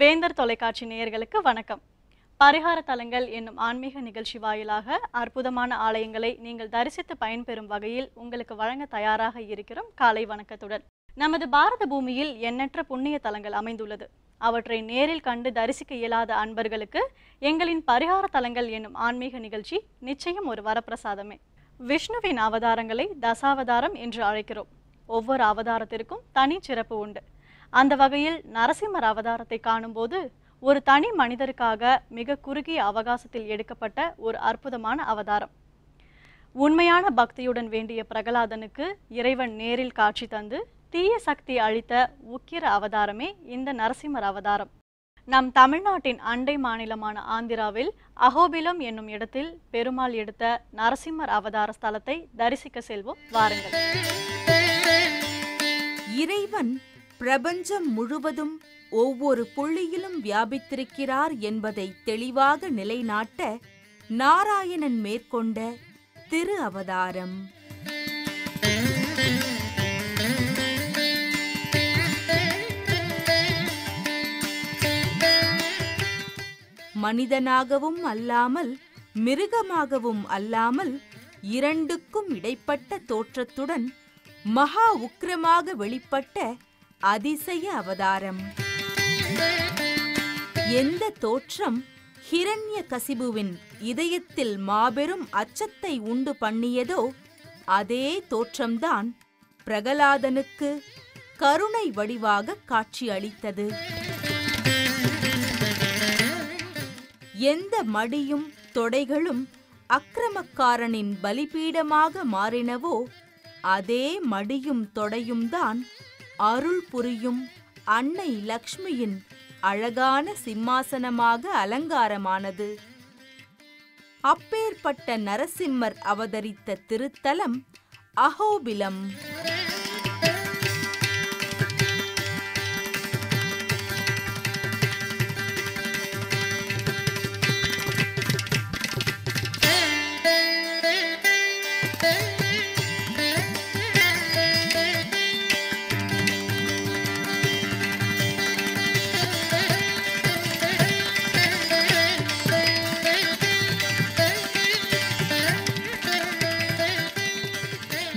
வேந்தர் தொலைக்காட்சி நேயர்களுக்கு வணக்கம். பரிகார தலங்கள் என்னும் ஆன்மீக நிகழ்ச்சி வாயிலாக அற்புதமான ஆலயங்களை நீங்கள் தரிசித்து பயன்பெறும் வகையில் உங்களுக்கு வழங்க தயாராக இருக்கிறோம். காலை வணக்கத்துடன். நமது பாரத பூமியில் எண்ணற்ற புண்ணிய தலங்கள் அமைந்துள்ளது. அவற்றை நேரில் கண்டு தரிசிக்க இயலாத அன்பர்களுக்கு எங்களின் பரிகார தலங்கள் என்னும் ஆன்மீக நிகழ்ச்சி நிச்சயம் ஒரு வரப்பிரசாதமே. விஷ்ணுவின் அவதாரங்களை தசாவதாரம் என்று அழைக்கிறோம். ஒவ்வொரு அவதாரத்திற்கும் தனி சிறப்பு உண்டு. அந்த வகையில் நரசிம்மர் அவதாரத்தை காணும்போது ஒரு தனி மனிதருக்காக மிக குறுகிய அவகாசத்தில் எடுக்கப்பட்ட ஒரு அற்புதமான அவதாரம். உண்மையான பக்தியுடன் வேண்டிய பிரகலாதனுக்கு இறைவன் நேரில் காட்சி தந்து தீய சக்தி அழித்த உக்கிர அவதாரமே இந்த நரசிம்மர் அவதாரம். நம் தமிழ்நாட்டின் அண்டை மாநிலமான ஆந்திராவில் அஹோபிலம் என்னும் இடத்தில் பெருமாள் எடுத்த நரசிம்மர் அவதார ஸ்தலத்தை தரிசிக்க செல்வோம். வாருங்கள். இறைவன் பிரபஞ்சம் முழுவதும் ஒவ்வொரு புள்ளியிலும் வியாபித்திருக்கிறார் என்பதை தெளிவாக நிலைநாட்ட நாராயணன் மேற்கொண்ட திரு அவதாரம். மனிதனாகவும் அல்லாமல் மிருகமாகவும் அல்லாமல் இரண்டுக்கும் இடைப்பட்ட தோற்றத்துடன் மகா உக்கிரமாக வெளிப்பட்ட அதிசய அவதாரம். எந்த தோற்றம் ஹிரண்ய கசிபுவின் இதயத்தில் மாபெரும் அச்சத்தை உண்டு பண்ணியதோ அதே தோற்றம்தான் பிரகலாதனுக்கு கருணை வடிவாக காட்சி அளித்தது. எந்த மடியும் தொடைகளும் அக்கிரமக்காரனின் பலிபீடமாக மாறினவோ அதே மடியும் தொடையும் தான் அருள் புரியும் அன்னை லக்ஷ்மியின் அழகான சிம்மாசனமாக அலங்காரமானது. அப்பேற்பட்ட நரசிம்மர் அவதரித்த திருத்தலம் அஹோபிலம்.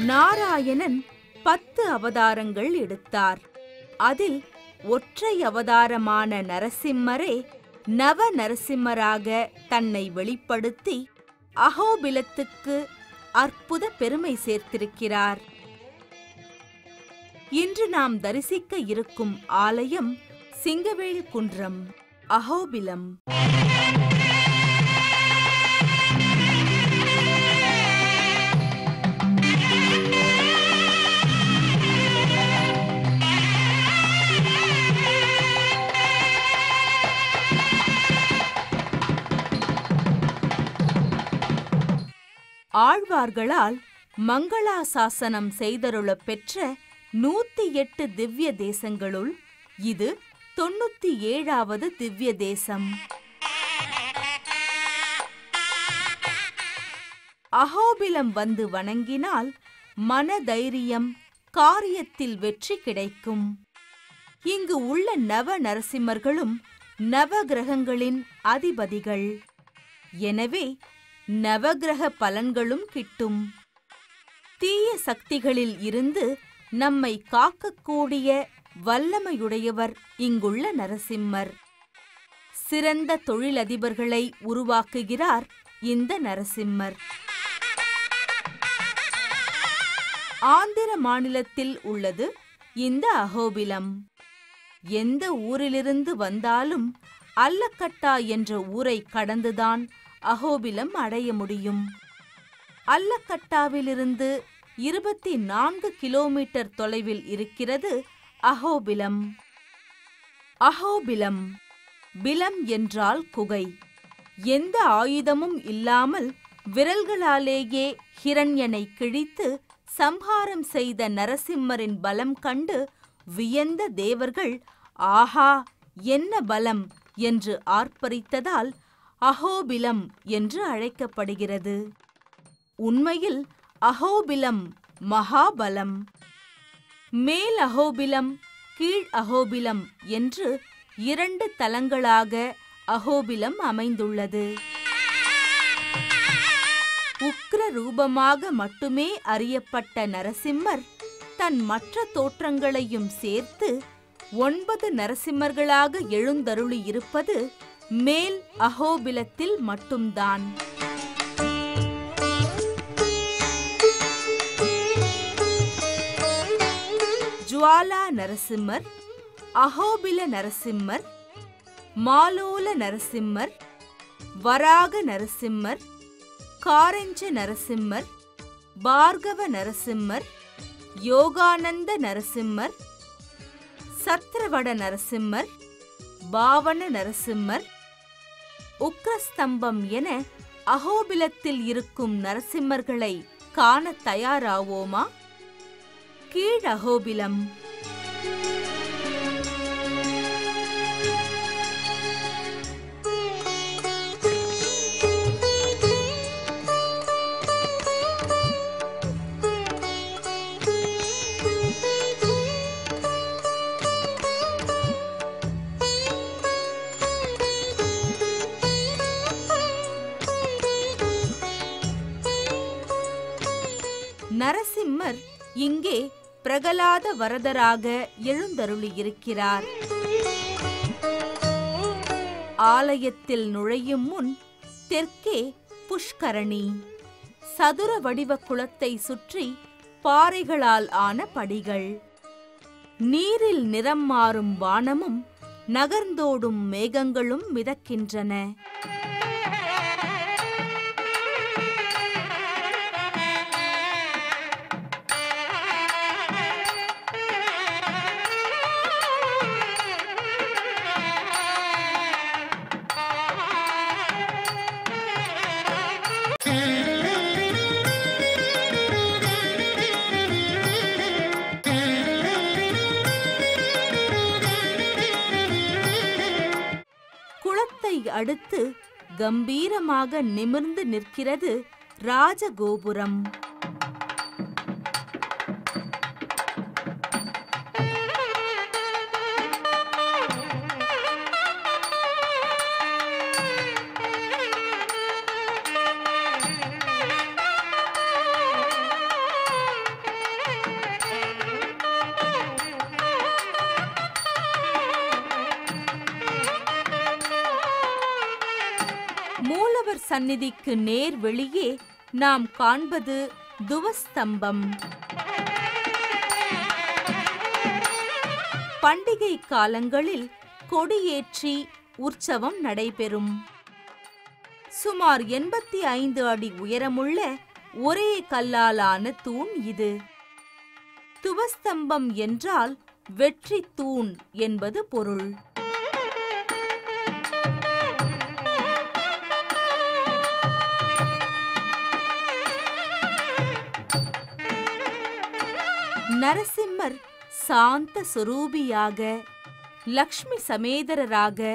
நாராயணன் 10 அவதாரங்கள் எடுத்தார். அதில் ஒற்றை அவதாரமான நரசிம்மரே நவ நரசிம்மராக தன்னை வெளிப்படுத்தி அஹோபிலத்துக்கு அற்புத பெருமை சேர்த்திருக்கிறார். இன்று நாம் தரிசிக்க இருக்கும் ஆலயம் சிங்கவேல் குன்றம், அஹோபிலம். ஆழ்வார்களால் மங்களாசாசனம் செய்தருளப் பெற்ற 108 திவ்ய தேசங்களுள் இது 97வது திவ்ய தேசம். அஹோபிலம் வந்து வணங்கினால் மனதைரியம், காரியத்தில் வெற்றி கிடைக்கும். இங்கு உள்ள நவ நரசிம்மர்களும் நவகிரகங்களின் அதிபதிகள். எனவே நவகிரக பலன்களும் கிட்டும். தீய சக்திகளில் இருந்து நம்மை காக்கக்கூடிய வல்லமையுடையவர் இங்குள்ள நரசிம்மர். சிறந்த தொழிலதிபர்களை உருவாக்குகிறார் இந்த நரசிம்மர். ஆந்திர மாநிலத்தில் உள்ளது இந்த அஹோபிலம். எந்த ஊரிலிருந்து வந்தாலும் அல்லக்கட்டா என்ற ஊரை கடந்துதான் அஹோபிலம் அடைய முடியும். அல்லக்கட்டாவிலிருந்து 24 கிலோமீட்டர் தொலைவில் இருக்கிறது அஹோபிலம். அஹோபிலம், பிலம் என்றால் குகை. எந்த ஆயுதமும் இல்லாமல் விரல்களாலேயே ஹிரண்யனை கிழித்து சம்ஹாரம் செய்த நரசிம்மரின் பலம் கண்டு வியந்த தேவர்கள் ஆஹா என்ன பலம் என்று ஆர்ப்பரித்ததால் அஹோபிலம் என்று அழைக்கப்படுகிறது. உண்மையில் அஹோபிலம் மகாபலம். மேல் அஹோபிலம், கீழ் அஹோபிலம் என்று 2 தலங்களாக அஹோபிலம் அமைந்துள்ளது. உக்ர ரூபமாக மட்டுமே அறியப்பட்ட நரசிம்மர் தன் மற்ற தோற்றங்களையும் சேர்த்து 9 நரசிம்மர்களாக எழுந்தருளி இருப்பது மேல் அஹோபிலத்தில் மட்டும்தான். ஜுவாலா நரசிம்மர், அஹோபில நரசிம்மர், மாலோல நரசிம்மர், வராக நரசிம்மர், காரஞ்ச நரசிம்மர், பார்கவ நரசிம்மர், யோகானந்த நரசிம்மர், சத்ரவட நரசிம்மர், பாவன நரசிம்மர், உக்ரஸ்தம்பம் என அஹோபிலத்தில் இருக்கும் நரசிம்மர்களை காண தயாராவோமா? கீழ் அஹோபிலம். நரசிம்மர் இங்கே பிரகலாத வரதராக எழுந்தருளியிருக்கிறார். ஆலயத்தில் நுழையும் முன் தெற்கே புஷ்கரணி, சதுர வடிவ குளத்தை சுற்றி பாறைகளால் ஆன படிகள், நீரில் நிறம் மாறும் வானமும் நகர்ந்தோடும் மேகங்களும் மிதக்கின்றன. அடுத்து கம்பீரமாக நிமிர்ந்து நிற்கிறது ராஜகோபுரம். மூலவர் சந்நிதிக்கு நேர் வெளியே நாம் காண்பது துவஸ்தம்பம். பண்டிகை காலங்களில் கொடியேற்றி உற்சவம் நடைபெறும். சுமார் 85 அடி உயரமுள்ள ஒரே கல்லாலான தூண் இது. துவஸ்தம்பம் என்றால் வெற்றி தூண் என்பது பொருள். நரசிம்மர் சாந்த சுரூபியாக லக்ஷ்மி சமேதரராக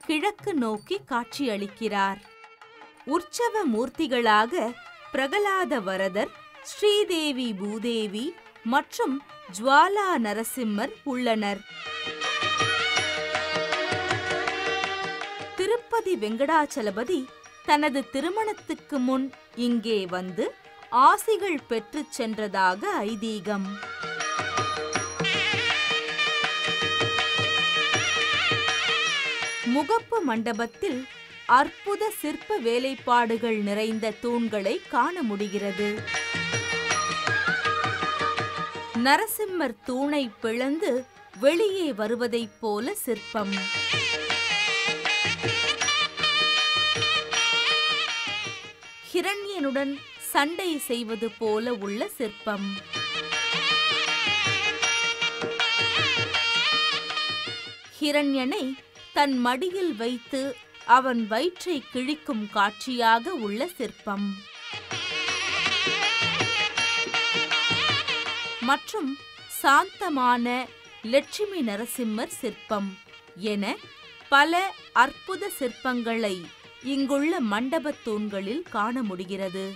கிழக்கு நோக்கி காட்சியளிக்கிறார். உற்சவ மூர்த்திகளாக பிரகலாத வரதர், ஸ்ரீதேவி பூதேவி மற்றும் ஜுவாலா நரசிம்மர் உள்ளனர். திருப்பதி வெங்கடாச்சலபதி தனது திருமணத்துக்கு முன் இங்கே வந்து ஆசிகள் பெற்றுச் சென்றதாக ஐதீகம். முகப்பு மண்டபத்தில் அற்புத சிற்ப வேலைப்பாடுகள் நிறைந்த தூண்களை காண முடிகிறது. நரசிம்மர் தூணை பிளந்து வெளியே வருவதைப் போல சிற்பம். ஹிரண்யனுடன் சண்டை செய்வது போல உள்ள சிற்பம். ஹிரண்யனை தன் மடியில் வைத்து அவன் வயிற்றை கிழிக்கும் காட்சியாக உள்ள சிற்பம். மற்றும் சாந்தமான லட்சுமி நரசிம்மர் சிற்பம் என பல அற்புத சிற்பங்களை இங்குள்ள மண்டபத் தூண்களில் காண முடிகிறது.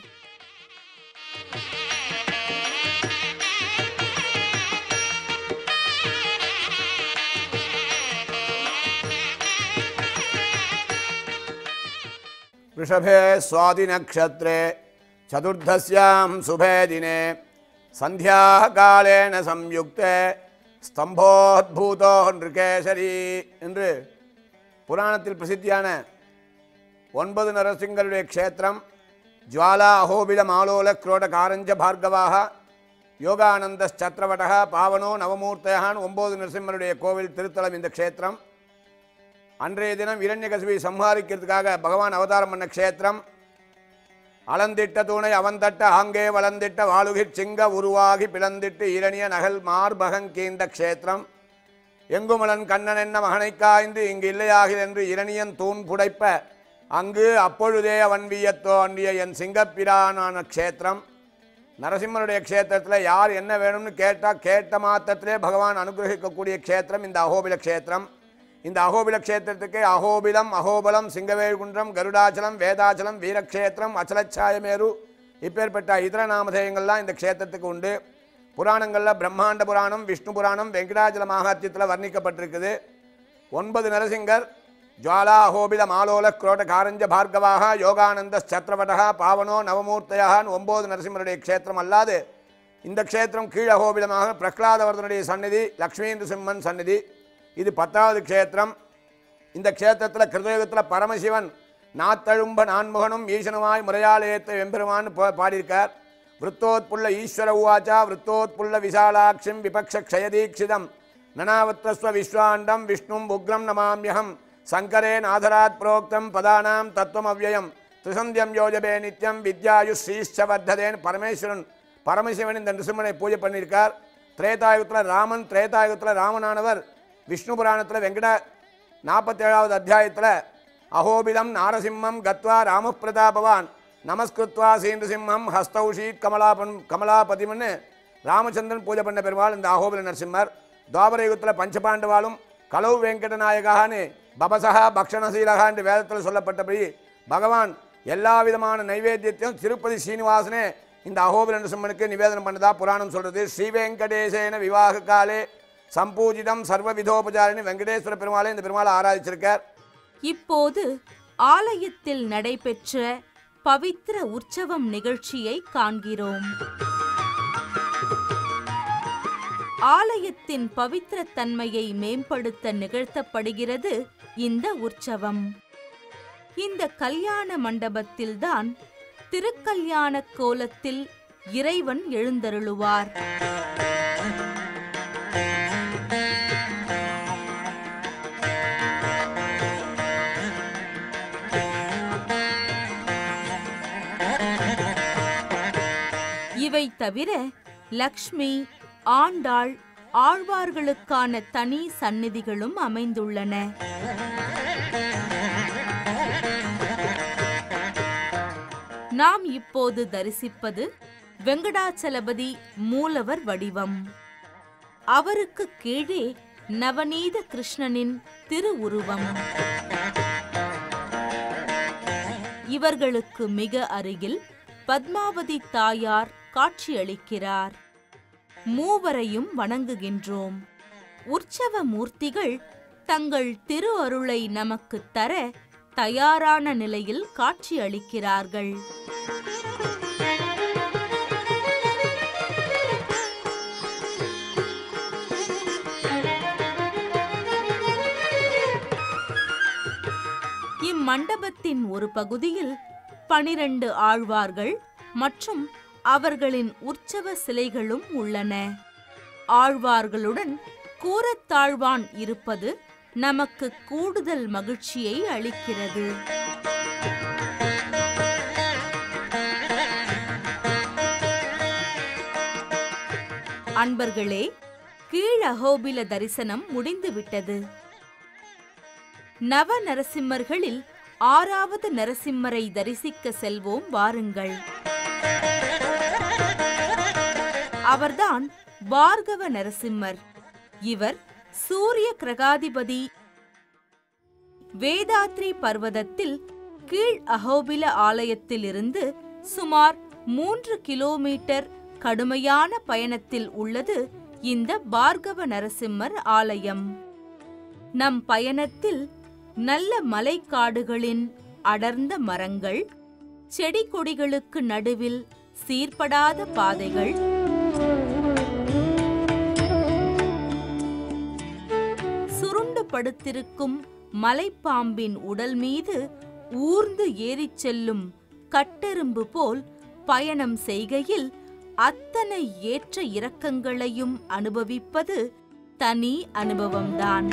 ऋषभे स्वाति नक्षत्रे चतुर्दश्यां शुभे दिने संध्याकालेन संयुक्ते स्तंभोद्भूतो नृकेशरी என்று புராணத்தில் பிரசித்தியான 9 நரசிங்கருடைய க்ஷேத்திரம் ஜ்வாலா அஹோபில மாலோல க்ரோட காரஞ்ச பார்கவாக யோகானந்த சத்ரவடக பாவனோ நவமூர்த்தயான் 9 நரசிம்மருடைய கோவில் திருத்தலம் இந்த க்ஷேத்திரம். அன்றைய தினம் இரண்யகசிபை சம்ஹாரிக்கிறதுக்காக பகவான் அவதாரம் பண்ண க்ஷேத்திரம். அளந்திட்ட தூணை அவந்தட்ட ஆங்கே வளர்ந்திட்ட வாளுகிற் சிங்க உருவாகி பிளந்திட்டு இரணிய நகல் மார்பகங்கீந்த க்ஷேத்திரம். எங்குமலன் கண்ணன் என்ன மகனை காய்ந்து இங்கு இல்லையாகில் என்று இரணியன் தூண் புடைப்ப அங்கு அப்பொழுதே அவன் வியத்தோ அன்றிய என் சிங்கப்பிரானான க்ஷேத்திரம். நரசிம்மனுடைய க்ஷேத்திரத்தில் யார் என்ன வேணும்னு கேட்ட மாத்திரத்திலே பகவான் அனுகிரகிக்கக்கூடிய க்ஷேத்திரம் இந்த அஹோபில க்ஷேத்திரம். இந்த அஹோபில க்ஷேத்திரத்துக்கு அஹோபிலம், அஹோபலம், சிங்கவேகுன்றம், கருடாச்சலம், வேதாச்சலம், வீரக்ஷேத்திரம், அச்சலச்சாயமேரு இப்பேற்பட்ட இதர நாமதேயங்கள்லாம் இந்த க்ஷேத்திரத்துக்கு உண்டு. புராணங்களில் பிரம்மாண்ட புராணம், விஷ்ணு புராணம், வெங்கடாச்சல மகாத்தியத்தில் வர்ணிக்கப்பட்டிருக்குது. 9 நரசிங்கர் ஜ்வாலா அஹோபில மாலோல குரோட காரஞ்ச பார்கவாக யோகானந்த சத்ரவடகா பாவனோ நவமூர்த்தயான் 9 நரசிம்மருடைய க்ஷேத்திரம் அல்லாது இந்த க்ஷேத்திரம் கீழ் அஹோபிலமாக பிரகலாதவர்தனுடைய சந்நிதி, லக்ஷ்மி நரசிம்மன் சந்நிதி. இது 10வது க்ஷேத்திரம். இந்த க்ஷேத்திரத்தில் கிருதயுகத்தில் பரமசிவன் நாத்தழும்ப நான்முகனும் ஈசனுமாய் முறையாலயத்தை வெம்பெருமான்னு பாடியிருக்கார். விருத்தோத்புல்ல ஈஸ்வர உவாச்சா விருத்தோத்புல்ல விசாலாட்சிம் விபக்ஷ க்ஷயதீக்ஷிதம் நனாவத்ரஸ்வ விஸ்வாண்டம் விஷ்ணும் உக்ரம் நமாம்யகம் சங்கரே நாதராத் புரோக்தம் பதானாம் தத்துவம் அவ்யயம் திரிசந்தியம் யோஜபே நித்யம் வித்யாயு ஸ்ரீஷ்ச வர்ததேன் பரமசிவன் இந்த நிருசிம்மனை பூஜை பண்ணியிருக்கார். திரேதாயுகத்தில் ராமன், திரேதாயுகத்தில் ராமனானவர் விஷ்ணு புராணத்தில் வெங்கட 47வது அத்தியாயத்தில் அஹோபிலம் நாரசிம்மம் கத்வா ராமபிரதாபவான் நமஸ்கிருத்வா சீந்திரசிம்மம் ஹஸ்தௌஷீத் கமலாபதிமன்னு ராமச்சந்திரன் பூஜை பண்ண பெருமாள் இந்த அஹோபில நரசிம்மர். துவாபர யுகத்தில் பஞ்சபாண்டவாலும் கலவு வெங்கடநாயகான்னு பபசகா பக்ஷணசீலகா என்று வேதத்தில் சொல்லப்பட்டபடி பகவான் எல்லா விதமான நைவேத்தியத்தையும் திருப்பதி ஸ்ரீனிவாசனே இந்த அஹோபில நரசிம்மனுக்கு நிவேதனம் பண்ணதா புராணம் சொல்கிறது. ஸ்ரீவெங்கடேசேன விவாக காலே சம்பூஜிதம் சர்வ விதோபச்சாரின்னு வெங்கடேஸ்வர பெருமாளை இந்த பெருமாளை ஆராதிச்சிருக்கார். இப்போது ஆலயத்தில் நடைபெற்ற பவித்திர உற்சவம் நிகழ்ச்சியை காண்கிறோம். ஆலயத்தின் பவித்திர தன்மையை மேம்படுத்த நிகழ்த்தப்படுகிறது இந்த உற்சவம். இந்த கல்யாண மண்டபத்தில்தான் திருக்கல்யாண கோலத்தில் இறைவன் எழுந்தருளுவார். இவை தவிர லக்ஷ்மி, ஆண்டாள், ஆழ்வார்களுக்கான தனி சந்நிதிகளும் அமைந்துள்ளன. நாம் இப்போது தரிசிப்பது வெங்கடாச்சலபதி மூலவர் வடிவம். அவருக்கு கீழே நவநீத கிருஷ்ணனின் திருவுருவம். இவர்களுக்கு மிக அருகில் பத்மாவதி தாயார் காட்சியளிக்கிறார். மூவரையும் வணங்குகின்றோம். உற்சவ மூர்த்திகள் தங்கள் திரு அருளை நமக்கு தர தயாரான நிலையில் காட்சியளிக்கிறார்கள். இம்மண்டபத்தின் ஒரு பகுதியில் 12 ஆழ்வார்கள் மற்றும் அவர்களின் உற்சவ சிலைகளும் உள்ளன. ஆழ்வார்களுடன் கூரத்தாழ்வான் இருப்பது நமக்கு கூடுதல் மகிழ்ச்சியை அளிக்கிறது. அன்பர்களே, கீழ் அகோபில தரிசனம் முடிந்துவிட்டது. நவ நரசிம்மர்களில் 6வது நரசிம்மரை தரிசிக்க செல்வோம் வாருங்கள். அவர்தான் பார்கவ நரசிம்மர். இவர் சூரிய கிரகாதிபதி. வேதாத்ரி பர்வதத்தில் கீழ் அகோபில ஆலயத்திலிருந்து சுமார் 3 கிலோமீட்டர் கடுமையான பயணத்தில் உள்ளது இந்த பார்கவ நரசிம்மர் ஆலயம். நம் பயணத்தில் நல்ல மலைக்காடுகளின் அடர்ந்த மரங்கள், செடி கொடிகளுக்கு நடுவில் சீர்படாத பாதைகள், சுருண்டு படுத்திருக்கும் மலைப்பாம்பின் உடல் மீது ஊர்ந்து ஏறிச் செல்லும் கட்டெரும்பு போல் பயணம் செய்கையில் அத்தனை ஏற்ற இறக்கங்களையும் அனுபவிப்பது தனி அனுபவம்தான்.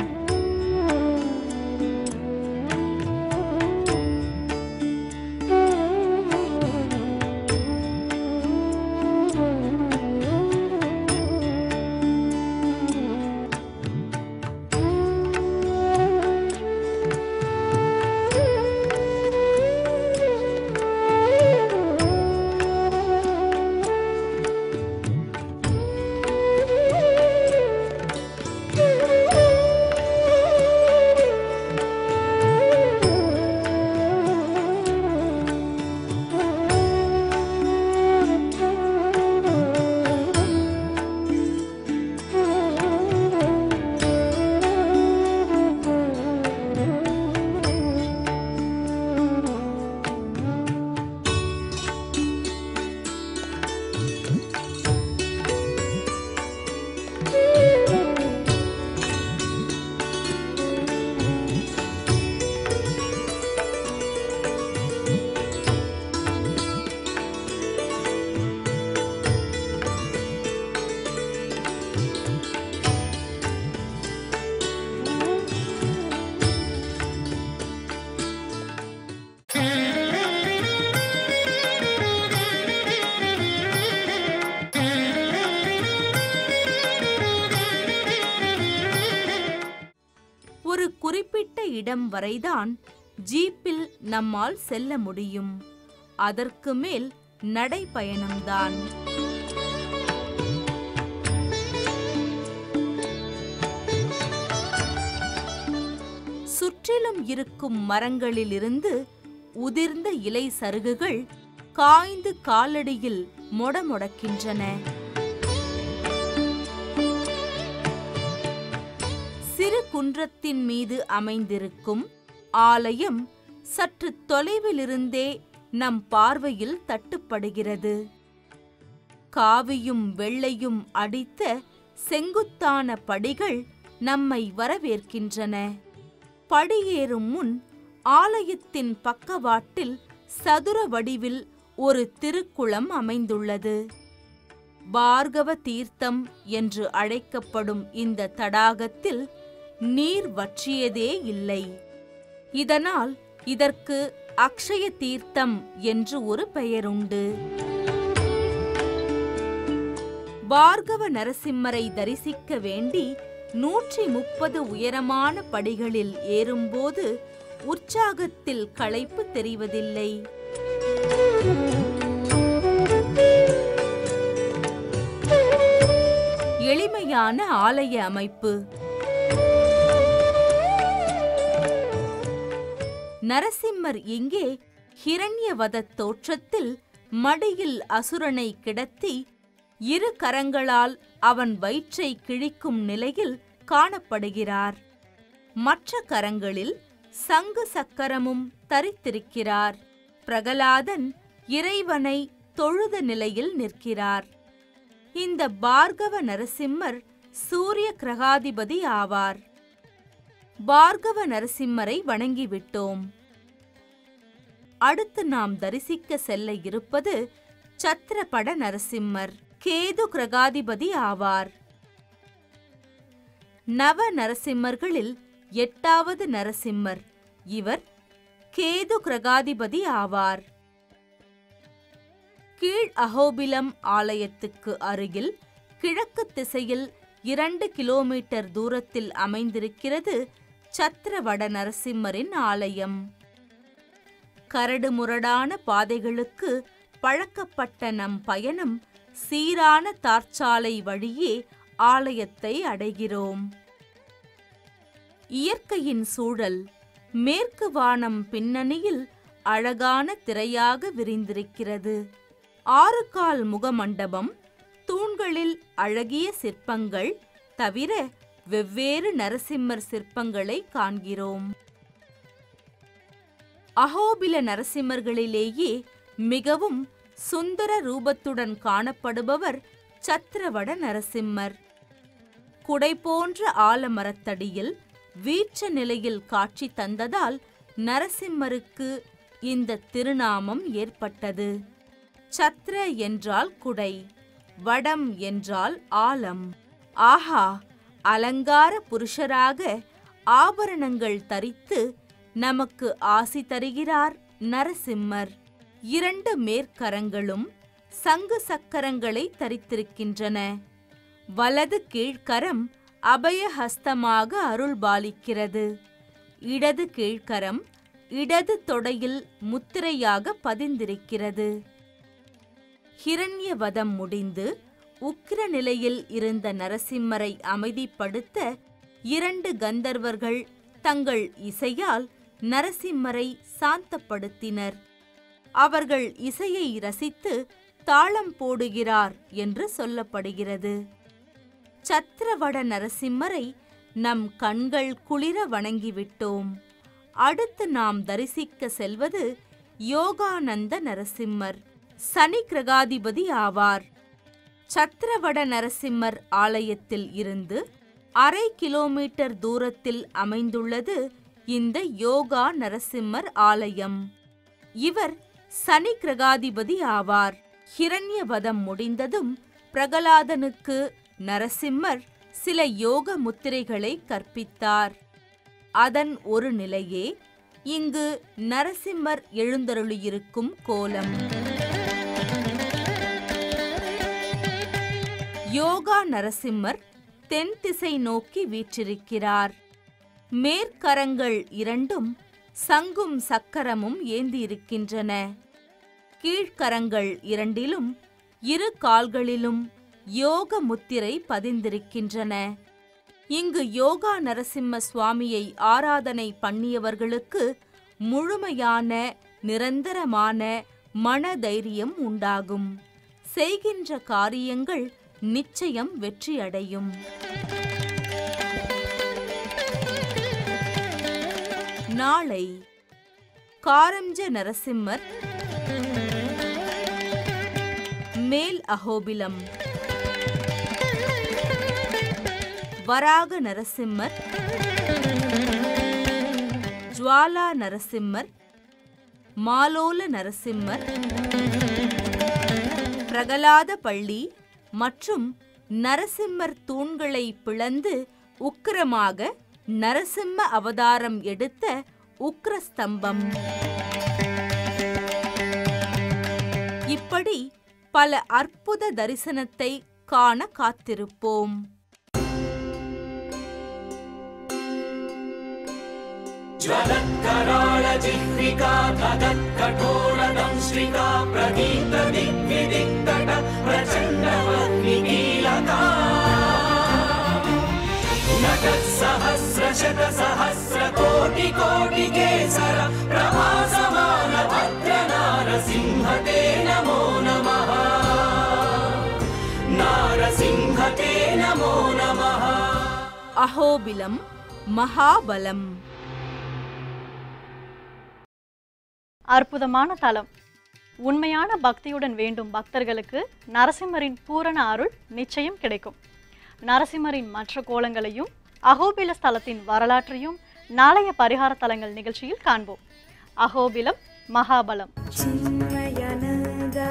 குறிப்பிட்ட இடம் வரைதான் ஜீப்பில் நம்மால் செல்ல முடியும். அதற்கு மேல் நடைபயணம்தான். சுற்றிலும் இருக்கும் மரங்களிலிருந்து உதிர்ந்த இலை சருகுகள் காய்ந்து காலடியில் மொடமொடக்கின்றன. சிறு குன்றத்தின் மீது அமைந்திருக்கும் ஆலயம் சற்று தொலைவிலிருந்தே நம் பார்வையில் தட்டுப்படுகிறது. காவியும் வெள்ளையும் அடித்த செங்குத்தான படிகள் நம்மை வரவேற்கின்றன. படியேறும் முன் ஆலயத்தின் பக்கவாட்டில் சதுர வடிவில் ஒரு திருக்குளம் அமைந்துள்ளது. பார்கவ தீர்த்தம் என்று அழைக்கப்படும் இந்த தடாகத்தில் நீர் வற்றியதே இல்லை. இதனால் இதற்கு அக்ஷய தீர்த்தம் என்று ஒரு பெயருண்டு. பார்கவ நரசிம்மரை தரிசிக்க வேண்டி 130 உயரமான படிகளில் ஏறும்போது உற்சாகத்தில் களைப்பு தெரிவதில்லை. எளிமையான ஆலய அமைப்பு. நரசிம்மர் இங்கே ஹிரண்யவத தோற்றத்தில் மடியில் அசுரனை கிடத்தி 2 கரங்களால் அவன் வயிற்றை கிழிக்கும் நிலையில் காணப்படுகிறார். மற்ற கரங்களில் சங்கு சக்கரமும் தரித்திருக்கிறார். பிரகலாதன் இறைவனை தொழுத நிலையில் நிற்கிறார். இந்த பார்கவ நரசிம்மர் சூரிய கிரகாதிபதி ஆவார். பார்கவ நரசிம்மரை வணங்கிவிட்டோம். அடுத்து நாம் தரிசிக்க செல்ல இருப்பது சத்திரபட நரசிம்மர். கேது கிரகாதிபதி ஆவார். நவ நரசிம்மர்களில் 8வது நரசிம்மர். இவர் கேது கிரகாதிபதி ஆவார். கீழ் அஹோபிலம் ஆலயத்துக்கு அருகில் கிழக்கு திசையில் 2 கிலோமீட்டர் தூரத்தில் அமைந்திருக்கிறது சத்திரவட நரசிம்மரின் ஆலயம். கரடுமுரடான பாதைகளுக்கு பழக்கப்பட்ட நம் பயணம் சீரான தார்ச்சாலை வழியே ஆலயத்தை அடைகிறோம். இயற்கையின் சூழல் மேற்கு வானம் பின்னணியில் அழகான திரையாக விரிந்திருக்கிறது. 6 கால் முகமண்டபம், தூண்களில் அழகிய சிற்பங்கள் தவிர வெவ்வேறு நரசிம்மர் சிற்பங்களை காண்கிறோம். அஹோபில நரசிம்மர்களிலேயே மிகவும் சுந்தர ரூபத்துடன் காணப்படுபவர் சத்திரவட நரசிம்மர். குடை போன்ற ஆலமரத்தடியில் வீற்ற நிலையில் காட்சி தந்ததால் நரசிம்மருக்கு இந்த திருநாமம் ஏற்பட்டது. சத்ர என்றால் குடை, வடம் என்றால் ஆலம். ஆஹா, அலங்கார புருஷராக ஆபரணங்கள் தரித்து நமக்கு ஆசி தருகிறார் நரசிம்மர். 2 மேற்கரங்களும் சங்கு சக்கரங்களை தரித்திருக்கின்றன. வலது கீழ்கரம் அபயஹஸ்தமாக அருள்பாலிக்கிறது. இடது கீழ்கரம் இடது தொடையில் முத்திரையாக பதிந்திருக்கிறது. ஹிரண்யவதம் முடிந்து உக்கிர நிலையில் இருந்த நரசிம்மரை அமைதிப்படுத்த 2 கந்தர்வர்கள் தங்கள் இசையால் நரசிம்மரை சாந்தப்படுத்தினர். அவர்கள் இசையை ரசித்து தாளம் போடுகிறார் என்று சொல்லப்படுகிறது. சத்திரவட நரசிம்மரை நம் கண்கள் குளிர வணங்கிவிட்டோம். அடுத்து நாம் தரிசிக்க செல்வது யோகானந்த நரசிம்மர். சனி கிரகாதிபதி ஆவார். சத்திரவட நரசிம்மர் ஆலயத்தில் இருந்து 1/2 கிலோமீட்டர் தூரத்தில் அமைந்துள்ளது இந்த யோகா நரசிம்மர் ஆலயம். இவர் சனி கிரகாதிபதி ஆவார். ஹிரண்யவதம் முடிந்ததும் பிரகலாதனுக்கு நரசிம்மர் சில யோக முத்திரைகளை கற்பித்தார். அதன் ஒரு நிலையே இங்கு நரசிம்மர் எழுந்தருளியிருக்கும் கோலம். யோகா நரசிம்மர் தென் திசை நோக்கி வீற்றிருக்கிறார். மேற்கரங்கள் 2ம் சங்கும் சக்கரமும் ஏந்தியிருக்கின்றன. கீழ்கரங்கள் 2லும் 2 கால்களிலும் யோக முத்திரை பதிந்திருக்கின்றன. இங்கு யோகா நரசிம்ம சுவாமியை ஆராதனை பண்ணியவர்களுக்கு முழுமையான நிரந்தரமான மனதைரியம் உண்டாகும். செய்கின்ற காரியங்கள் நிச்சயம் வெற்றியடையும். நாளை காரம்ஜ நரசிம்மர், மேல் அஹோபிலம். வராக நரசிம்மர், ஜுவாலா நரசிம்மர், மாலோல நரசிம்மர், பிரகலாத பள்ளி மற்றும் நரசிம்மர் தூண்களை பிளந்து உக்கிரமாக நரசிம்ம அவதாரம் எடுத்த உக்கிரஸ்தம்பம். இப்படி பல அற்புத தரிசனத்தை காண காத்திருப்போம். ज्वलत्कराळ जिह्विका तदत्कठोरदंश्रिका प्रदीप्त दिग्विदिक्तट प्रचण्डवह्निकीलका नटसहस्रशतसहस्रकोटिकोटिकेसर प्रभासमानभद्रनारसिंह ते नमो नमः नारसिंह ते नमो नमः அஹோபிலம் மகாபலம். அற்புதமான தலம். உண்மையான பக்தியுடன் வேண்டும் பக்தர்களுக்கு நரசிம்மரின் பூரண அருள் நிச்சயம் கிடைக்கும். நரசிம்மரின் மற்ற கோலங்களையும் அஹோபில ஸ்தலத்தின் வரலாற்றையும் நாளைய பரிகார தலங்கள் நிகழ்ச்சியில் காண்போம். அஹோபிலம் மகாபலம். चिन्मयानन्दा